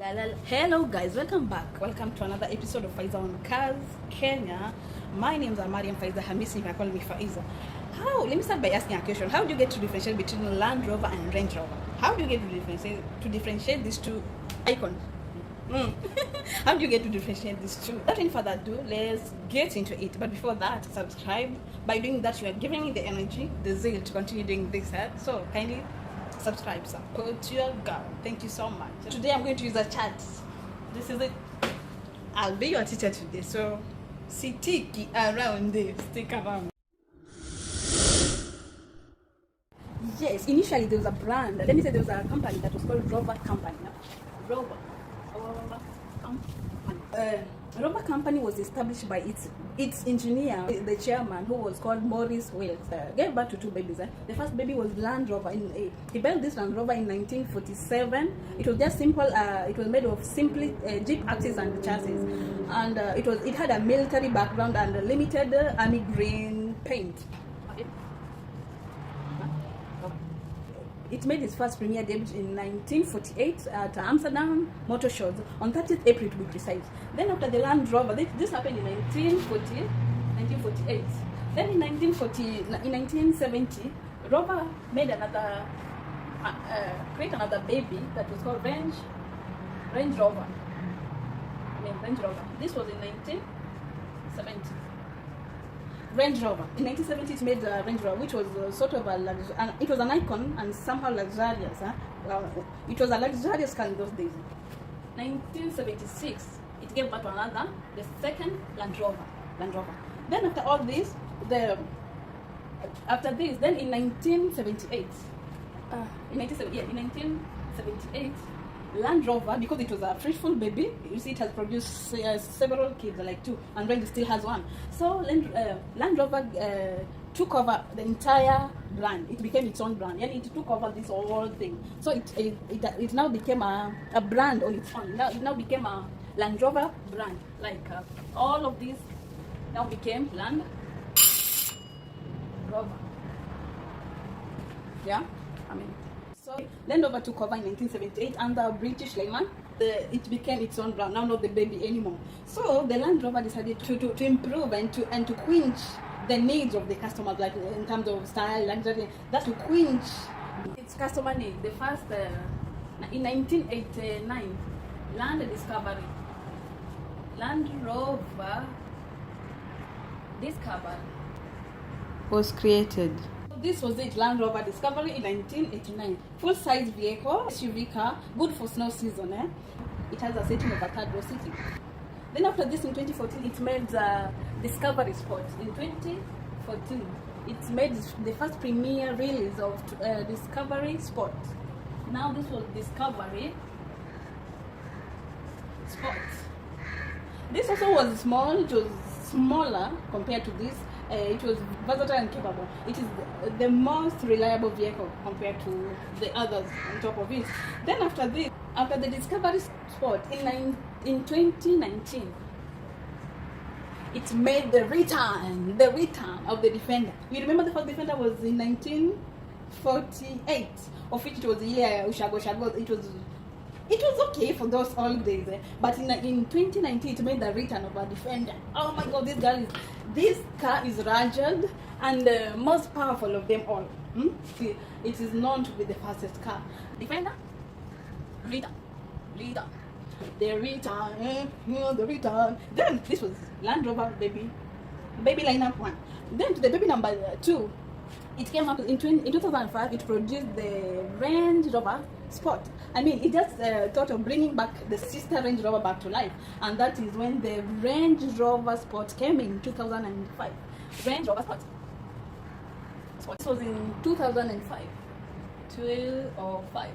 Hello guys, welcome back. Welcome to another episode of Faiza on Cars Kenya. My name is Mariam Faiza Hamisi. You can call me Faiza. Let me start by asking a question. How do you get to differentiate between Land Rover and Range Rover? How do you get to differentiate these two icons? How do you get to differentiate these two? Without any further ado, let's get into it. But before that, subscribe. By doing that, you are giving me the energy, the zeal to continue doing this. So kindly subscribe, support your girl. Thank you so much. Today I'm going to use a chart. This is it. I'll be your teacher today, so sitiki around this, stick around. Yes, initially there was a brand. Let me say there was a company that was called Rover Company. Rover Company. Rover Company was established by its engineer, the chairman, who was called Maurice Wales. Gave birth to two babies. The first baby was Land Rover. He built this Land Rover in 1947. It was just simple. It was made of simply Jeep axles and chassis, and it had a military background and limited army green paint. It made its first premiere debut in 1948 at Amsterdam Motor Shows on 30th April to be precise. Then after the Land Rover, this happened in 1948. Then in 1970, Rover made create another baby that was called Range Rover. Range Rover. This was in 1970. Range Rover. In 1970, it made Range Rover, which was sort of it was an icon and somehow luxurious. It was a luxurious car in those days. 1976, it gave birth to the second Land Rover. Then after all this, then in 1978, Land Rover, because it was a fruitful baby, you see it has produced several kids, like two, and Range still has one. So Land Rover took over the entire brand. It became its own brand, and it took over this whole thing. So it now became a brand on its own. It now became a Land Rover brand. All of these now became Land Rover. Yeah, So Land Rover took over in 1978 under British layman. It became its own brand, now not the baby anymore. So the Land Rover decided to improve and to quench the needs of the customers, like in terms of style, luxury. That's to quench its customer needs. The first in 1989, Land Rover Discovery was created. This was it, Land Rover Discovery in 1989. Full-size vehicle, SUV car, good for snow season. It has a seating of a third row seating. Then after this, in 2014, it made Discovery Sport. In 2014, it made the first premiere release of Discovery Sport. Now this was Discovery Sport. This also was small. It was smaller compared to this. It was versatile and capable. It is the most reliable vehicle compared to the others on top of it. Then after the Discovery Sport in 2019, it made the return of the Defender. You remember the first Defender was in 1948, of which it was the year Ushago. It was okay for those old days, but in 2019 it made the return of a Defender. Oh my God, this car is rugged and the most powerful of them all. It is known to be the fastest car. Defender, return. The return. Then this was Land Rover baby lineup 1. Then to the baby number 2, it came up in 2005. It produced the Range Rover Sport. It just thought of bringing back the sister Range Rover back to life, and that is when the Range Rover Sport came in 2005. Range Rover Sport. This was in 2005. 2005.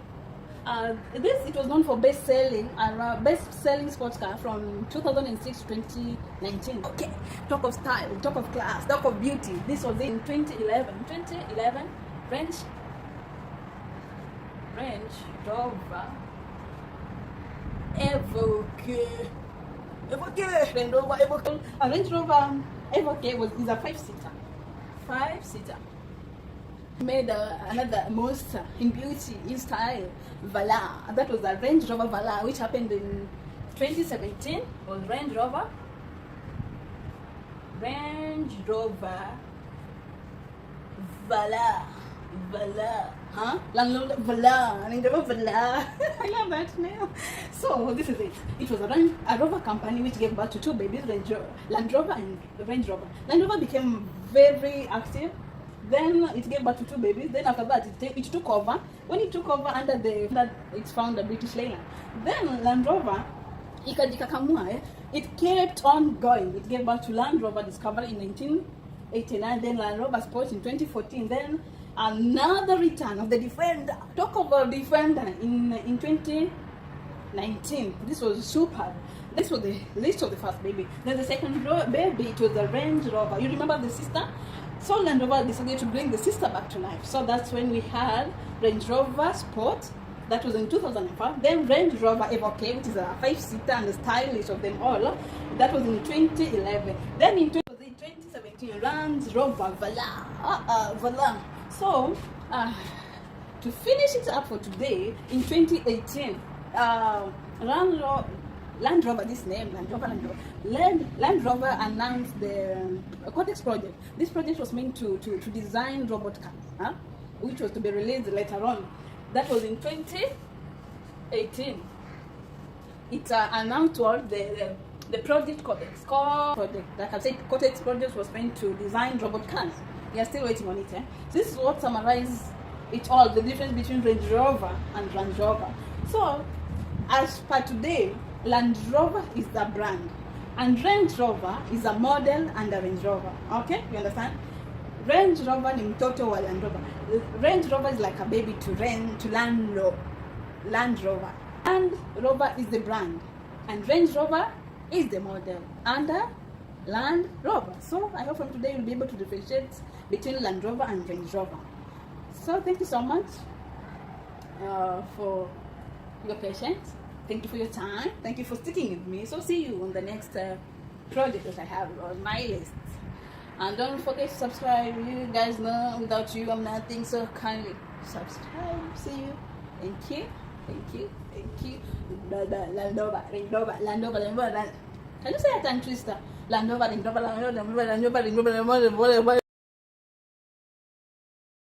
It was known for best-selling sports car from 2006 to 2019. Okay, talk of style, talk of class, talk of beauty. This was in 2011. 2011, Range Rover Evoque. A Range Rover Evoque is a 5-seater. Made another monster in beauty, in style, Vala. That was a Range Rover Vala, which happened in 2017. Was Range Rover Vala. Huh? Vala. Range Rover Vala. I love that name. So this is it. It was a Rover company which gave birth to two babies, Land Rover and Range Rover. Land Rover became very active. Then it gave birth to two babies. Then after that, it took over. When it took over it found a British Leyland. Then Land Rover, it kept on going. It gave birth to Land Rover Discovery in 1989. Then Land Rover Sport in 2014. Then another return of the Defender. Talk about Defender in 2019. This was superb. This was the list of the first baby. Then the second baby, it was the Range Rover. You remember the sister? So Land Rover decided to bring the sister back to life. So that's when we had Range Rover Sport. That was in 2005. Then Range Rover Evoque, which is a 5-seater and the stylish of them all. That was in 2011. Then in 2017, Range Rover Vala. So to finish it up for today, in 2018, Land Rover, this name, Land Rover announced the Cortex project. This project was meant to design robot cars, which was to be released later on. That was in 2018. It announced what the project Cortex project. Like I said, Cortex project was meant to design robot cars. We are still waiting on it. So this is what summarizes it all, the difference between Range Rover and Land Rover. So as per today, Land Rover is the brand and Range Rover is a model and a Range Rover. Okay, you understand? Range Rover ni mtoto wa Land Rover. Range Rover is like a baby to Land Rover. Land Rover is the brand and Range Rover is the model under Land Rover. So I hope from today you'll be able to differentiate between Land Rover and Range Rover. So thank you so much for your patience. Thank you for your time. Thank you for sticking with me. So see you on the next project that I have on my list. And don't forget to subscribe. You guys know without you I'm nothing. So kindly subscribe. See you. Thank you. Land Rover. Can you say a tongue twister? Land Rover.